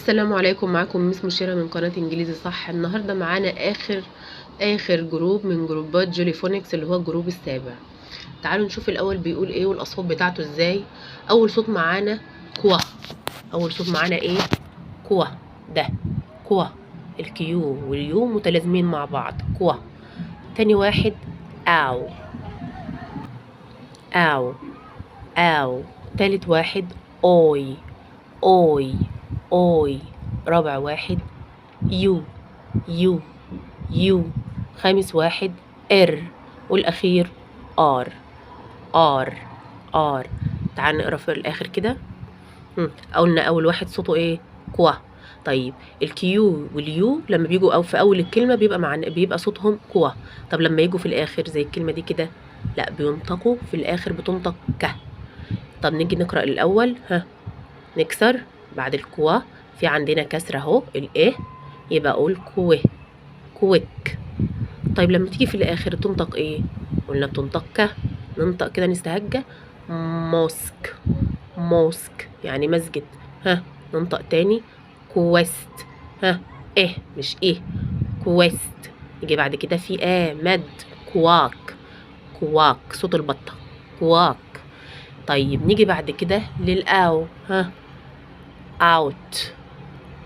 السلام عليكم. معاكم ميس مشيرة من قناة انجليزي صح. النهارده معانا اخر جروب من جروبات جولي فونكس اللي هو الجروب السابع. تعالوا نشوف الاول بيقول ايه والاصوات بتاعته ازاي. اول صوت معانا كوا. اول صوت معانا ايه؟ كوا. ده كوا. الكيو واليو متلازمين مع بعض. كوا. تاني واحد او. او. او. تالت واحد اوي. اوي. اوي. رابع واحد يو. يو. يو. خامس واحد ار. والاخير ار. ار. ار. تعال نقرا في الاخر كده. قلنا اول واحد صوته ايه؟ كوا. طيب الكيو واليو لما بيجوا او في اول الكلمه بيبقى صوتهم كوا. طب لما يجوا في الاخر زي الكلمه دي كده لا، بينطقوا في الاخر بتنطق ك. طب نيجي نقرا الاول. نكسر بعد الكوا في عندنا كسر اهو الايه، يبقى اقول كوه. كويك. طيب لما تيجي في الاخر تنطق ايه؟ قلنا بتنطق ك. ننطق كده نستهجى. موسك. موسك يعني مسجد. ننطق تاني. كويست. ايه مش ايه. كويست. يجي بعد كده في مد. كواك. كواك صوت البطة. كواك. طيب نيجي بعد كده للآو. اوت.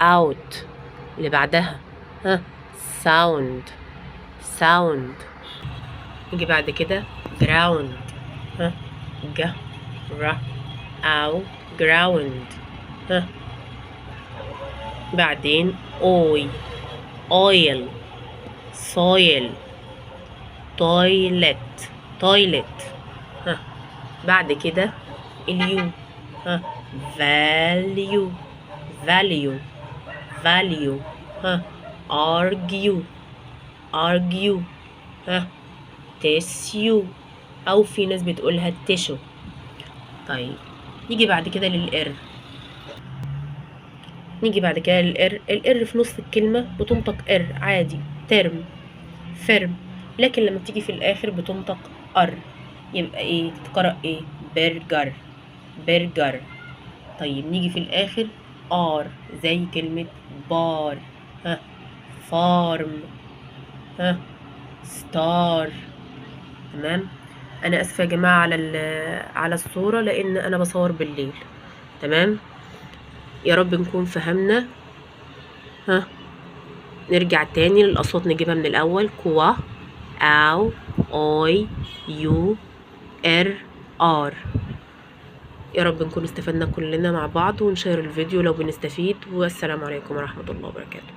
اوت. اللي بعدها sound. sound. نيجي بعد كده ground. ج ر او ground. بعدين oil. oil. soil. toilet. toilet. بعد كده اليو. value. value. value. argue. argue. tissue او في ناس بتقولها tissue. طيب نيجي بعد كده للار. نيجي بعد كده للار. الار في نص الكلمة بتنطق ار عادي. ترم. فرم. لكن لما بتيجي في الاخر بتنطق ار، يبقى ايه؟ تتقرأ ايه؟ برجر. برجر. طيب نيجي في الاخر ار زي كلمة بار. فارم. ستار. تمام. انا اسفه يا جماعه على الصوره لان انا بصور بالليل. تمام. يا رب نكون فهمنا. نرجع تاني للاصوات نجيبها من الاول. كوا. او. اوي. يو. ار. ار. يا رب نكون استفدنا كلنا مع بعض ونشير الفيديو لو بنستفيد. والسلام عليكم ورحمه الله وبركاته.